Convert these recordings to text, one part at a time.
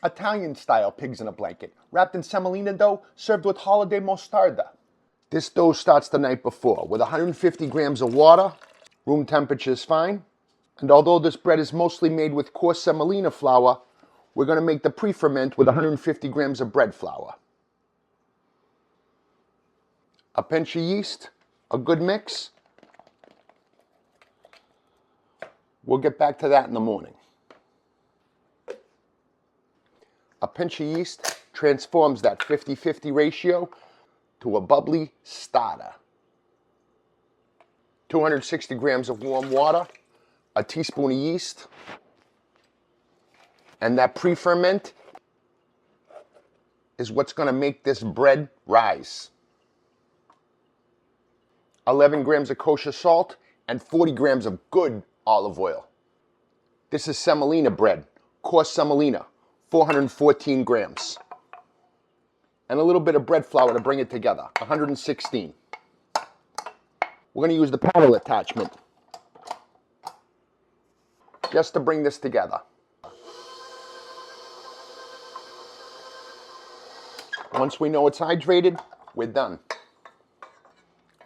Italian-style pigs in a blanket, wrapped in semolina dough, served with holiday mostarda. This dough starts the night before with 150 grams of water. Room temperature is fine. And although this bread is mostly made with coarse semolina flour, we're going to make the pre-ferment with 150 grams of bread flour. A pinch of yeast, a good mix. We'll get back to that in the morning. A pinch of yeast transforms that 50-50 ratio to a bubbly starter. 260 grams of warm water, a teaspoon of yeast, and that pre-ferment is what's going to make this bread rise. 11 grams of kosher salt and 40 grams of good olive oil. This is semolina bread, coarse semolina, 414 grams. And a little bit of bread flour to bring it together, 116. We're going to use the paddle attachment just to bring this together. Once we know it's hydrated, we're done.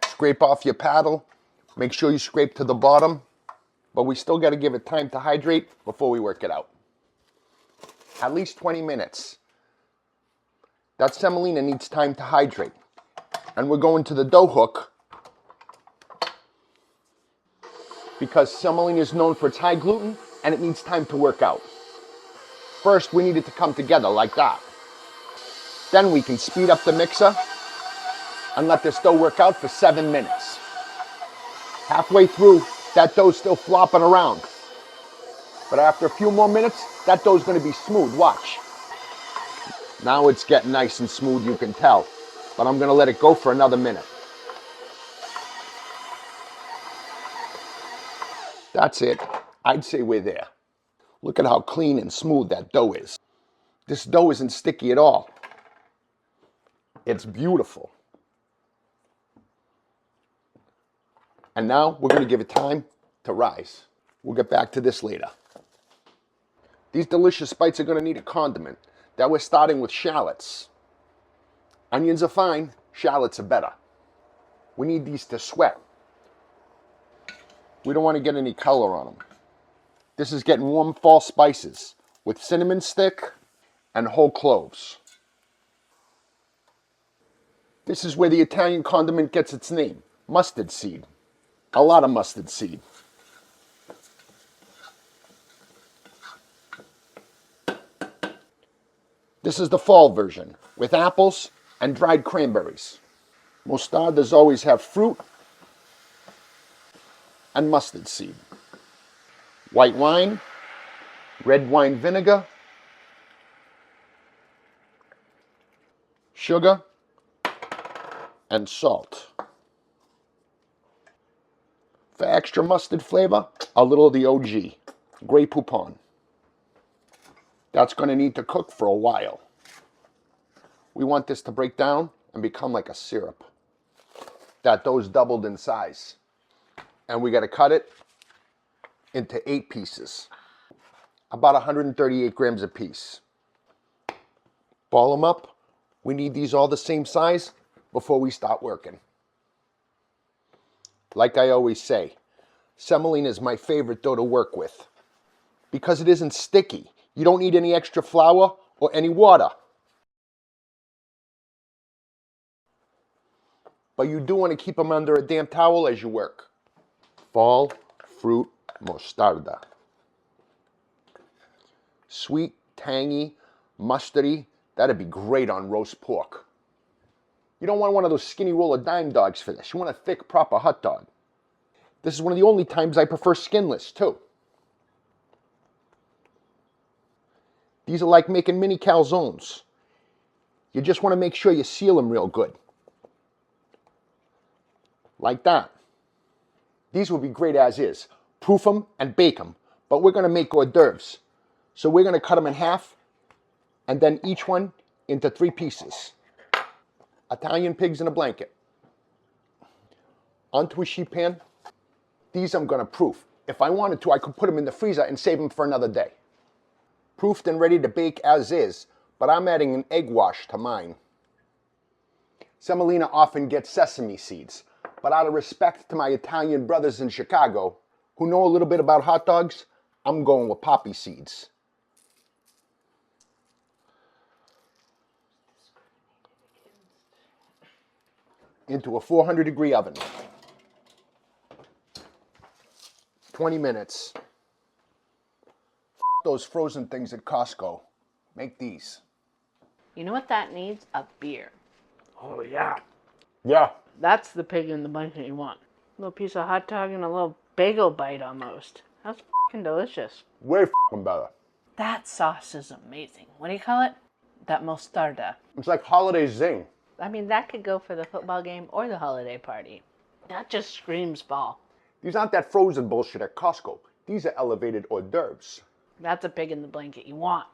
Scrape off your paddle. Make sure you scrape to the bottom, but we still got to give it time to hydrate before we work it out. At least 20 minutes. That semolina needs time to hydrate. And we're going to the dough hook because semolina is known for its high gluten and it needs time to work out. First, we need it to come together like that. Then we can speed up the mixer and let this dough work out for 7 minutes. Halfway through, that dough's still flopping around. But after a few more minutes, that dough's going to be smooth. Watch. Now it's getting nice and smooth, you can tell. But I'm going to let it go for another minute. That's it. I'd say we're there. Look at how clean and smooth that dough is. This dough isn't sticky at all. It's beautiful. And now we're going to give it time to rise. We'll get back to this later. These delicious bites are going to need a condiment. That we're starting with shallots. Onions are fine, shallots are better. We need these to sweat. We don't want to get any color on them. This is getting warm fall spices with cinnamon stick and whole cloves. This is where the Italian condiment gets its name, mustard seed. A lot of mustard seed. This is the fall version with apples and dried cranberries. Mostardas always have fruit and mustard seed. White wine, red wine vinegar, sugar, and salt. For extra mustard flavor, a little of the OG, Grey Poupon. That's going to need to cook for a while. We want this to break down and become like a syrup. That dough's doubled in size. And we got to cut it into 8 pieces. About 138 grams a piece. Ball them up. We need these all the same size before we start working. Like I always say, semolina is my favorite dough to work with because it isn't sticky. You don't need any extra flour or any water. But you do want to keep them under a damp towel as you work. Fall fruit mostarda. Sweet, tangy, mustardy. That'd be great on roast pork. You don't want one of those skinny roller dime dogs for this. You want a thick, proper hot dog. This is one of the only times I prefer skinless, too. These are like making mini calzones. You just want to make sure you seal them real good. Like that. These would be great as is. Proof them and bake them. But we're going to make hors d'oeuvres. So we're going to cut them in half and then each one into 3 pieces. Italian pigs in a blanket. Onto a sheet pan. These I'm going to proof. If I wanted to, I could put them in the freezer and save them for another day. Proofed and ready to bake as is, but I'm adding an egg wash to mine. Semolina often gets sesame seeds, but out of respect to my Italian brothers in Chicago, who know a little bit about hot dogs, I'm going with poppy seeds. Into a 400-degree oven. 20 minutes. Those frozen things at Costco. Make these. You know what that needs? A beer. Oh, yeah. Yeah. That's the pig in the blanket you want. A little piece of hot dog and a little bagel bite almost. That's fucking delicious. Way better. That sauce is amazing. What do you call it? That mostarda. It's like holiday zing. I mean, that could go for the football game or the holiday party. That just screams fall. These aren't that frozen bullshit at Costco. These are elevated hors d'oeuvres. That's a pig in the blanket you want.